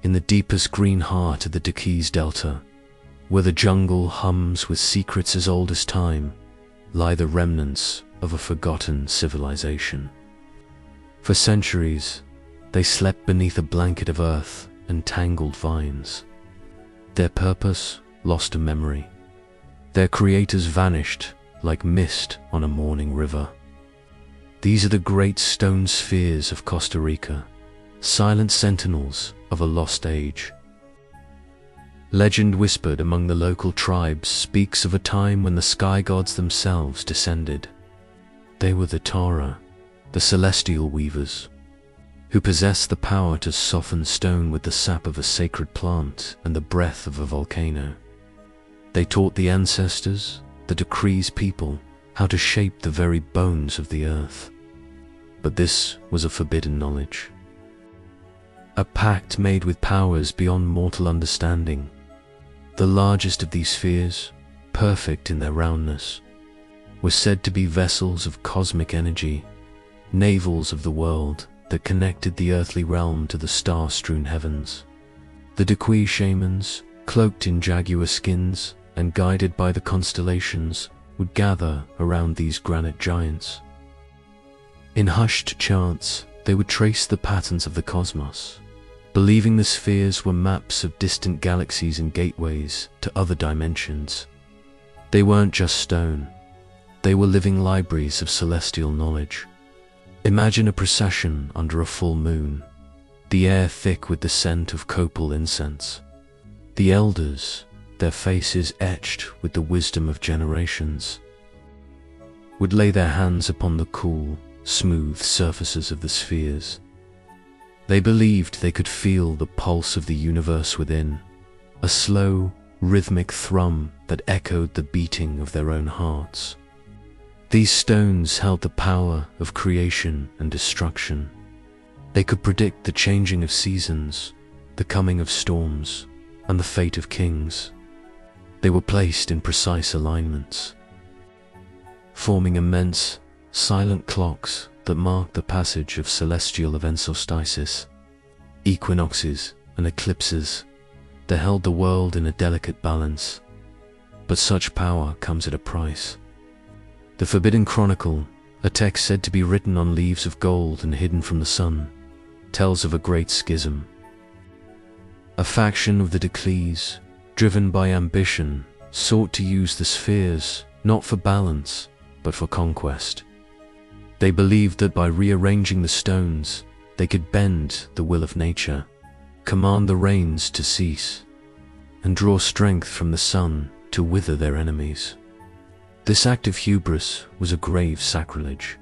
in the deepest green heart of the Diquís Delta, where the jungle hums with secrets as old as time, lie the remnants of a forgotten civilization. For centuries, they slept beneath a blanket of earth and tangled vines. Their purpose lost to memory. Their creators vanished like mist on a morning river. These are the great stone spheres of Costa Rica, silent sentinels of a lost age. Legend whispered among the local tribes speaks of a time when the sky gods themselves descended. They were the Tara, the celestial weavers, who possessed the power to soften stone with the sap of a sacred plant and the breath of a volcano. They taught the ancestors, the Diquís people, how to shape the very bones of the earth. But this was a forbidden knowledge. A pact made with powers beyond mortal understanding. The largest of these spheres, perfect in their roundness, were said to be vessels of cosmic energy, navels of the world that connected the earthly realm to the star-strewn heavens. The Diquís shamans, cloaked in jaguar skins and guided by the constellations, would gather around these granite giants. In hushed chants, they would trace the patterns of the cosmos, believing the spheres were maps of distant galaxies and gateways to other dimensions. They weren't just stone. They were living libraries of celestial knowledge. Imagine a procession under a full moon, the air thick with the scent of copal incense. The elders, their faces etched with the wisdom of generations, would lay their hands upon the cool, smooth surfaces of the spheres. They believed they could feel the pulse of the universe within, a slow, rhythmic thrum that echoed the beating of their own hearts. These stones held the power of creation and destruction. They could predict the changing of seasons, the coming of storms, and the fate of kings. They were placed in precise alignments, forming immense, silent clocks that marked the passage of celestial event solstices, equinoxes, and eclipses that held the world in a delicate balance. But such power comes at a price. The Forbidden Chronicle, a text said to be written on leaves of gold and hidden from the sun, tells of a great schism. A faction of the Diquís, driven by ambition, sought to use the spheres not for balance, but for conquest. They believed that by rearranging the stones, they could bend the will of nature, command the rains to cease, and draw strength from the sun to wither their enemies. This act of hubris was a grave sacrilege.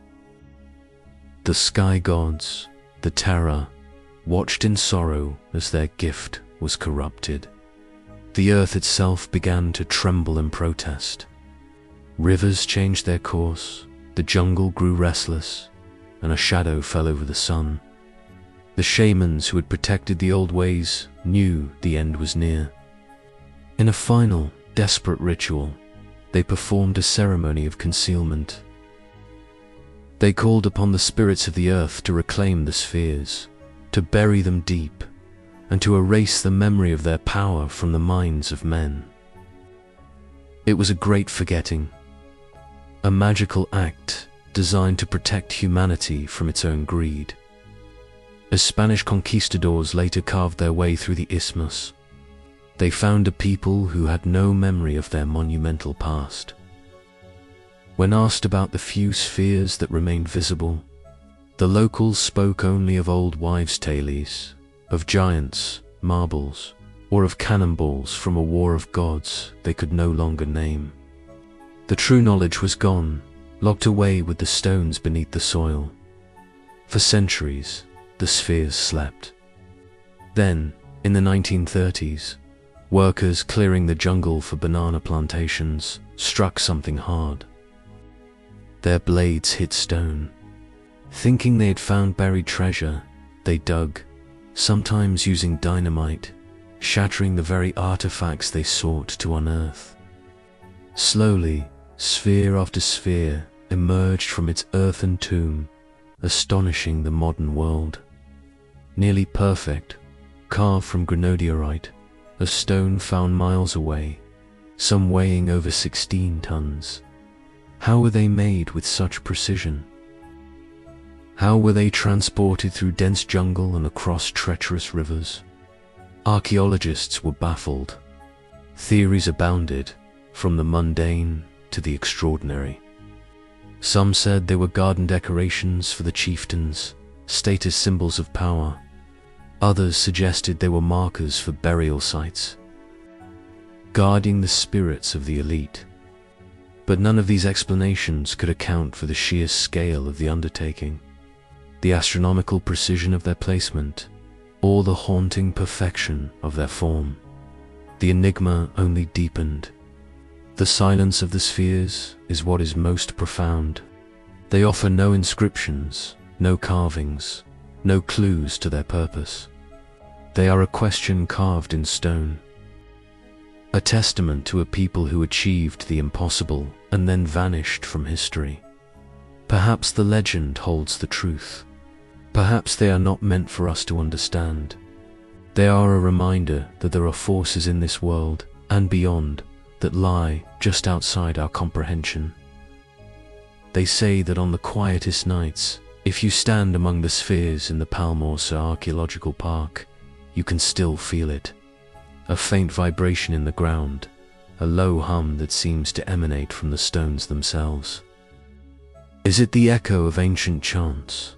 The sky gods, the Tara, watched in sorrow as their gift was corrupted. The earth itself began to tremble in protest. Rivers changed their course, the jungle grew restless, and a shadow fell over the sun. The shamans who had protected the old ways knew the end was near. In a final, desperate ritual, they performed a ceremony of concealment. They called upon the spirits of the earth to reclaim the spheres, to bury them deep, and to erase the memory of their power from the minds of men. It was a great forgetting, a magical act designed to protect humanity from its own greed. As Spanish conquistadors later carved their way through the isthmus, they found a people who had no memory of their monumental past. When asked about the few spheres that remained visible, the locals spoke only of old wives' tales, of giants, marbles, or of cannonballs from a war of gods they could no longer name. The true knowledge was gone, locked away with the stones beneath the soil. For centuries, the spheres slept. Then, in the 1930s, workers clearing the jungle for banana plantations struck something hard. Their blades hit stone. Thinking they had found buried treasure, they dug, sometimes using dynamite, shattering the very artifacts they sought to unearth. Slowly, sphere after sphere emerged from its earthen tomb, astonishing the modern world. Nearly perfect, carved from granodiorite, a stone found miles away, some weighing over 16 tons. How were they made with such precision? How were they transported through dense jungle and across treacherous rivers? Archaeologists were baffled. Theories abounded, from the mundane to the extraordinary. Some said they were garden decorations for the chieftains, status symbols of power. Others suggested they were markers for burial sites, guarding the spirits of the elite. But none of these explanations could account for the sheer scale of the undertaking, the astronomical precision of their placement, or the haunting perfection of their form. The enigma only deepened. The silence of the spheres is what is most profound. They offer no inscriptions, no carvings, no clues to their purpose. They are a question carved in stone, a testament to a people who achieved the impossible and then vanished from history. Perhaps the legend holds the truth. Perhaps they are not meant for us to understand. They are a reminder that there are forces in this world and beyond that lie just outside our comprehension. They say that on the quietest nights, if you stand among the spheres in the Palmasour Archaeological Park, you can still feel it. A faint vibration in the ground, a low hum that seems to emanate from the stones themselves. Is it the echo of ancient chants,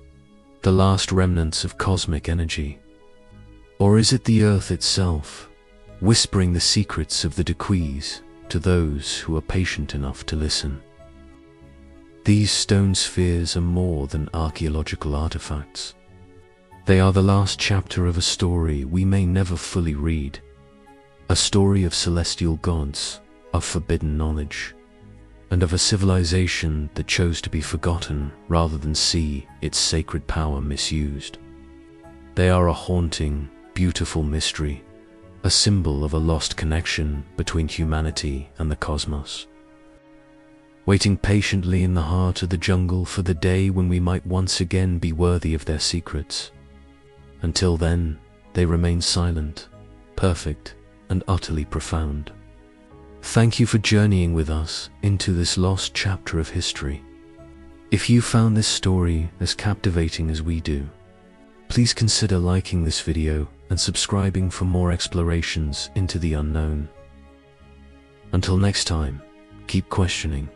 the last remnants of cosmic energy? Or is it the earth itself, whispering the secrets of the Diquís to those who are patient enough to listen? These stone spheres are more than archaeological artifacts. They are the last chapter of a story we may never fully read, a story of celestial gods, of forbidden knowledge, and of a civilization that chose to be forgotten rather than see its sacred power misused. They are a haunting, beautiful mystery, a symbol of a lost connection between humanity and the cosmos, waiting patiently in the heart of the jungle for the day when we might once again be worthy of their secrets. Until then, they remain silent, perfect, and utterly profound. Thank you for journeying with us into this lost chapter of history. If you found this story as captivating as we do, please consider liking this video and subscribing for more explorations into the unknown. Until next time, keep questioning,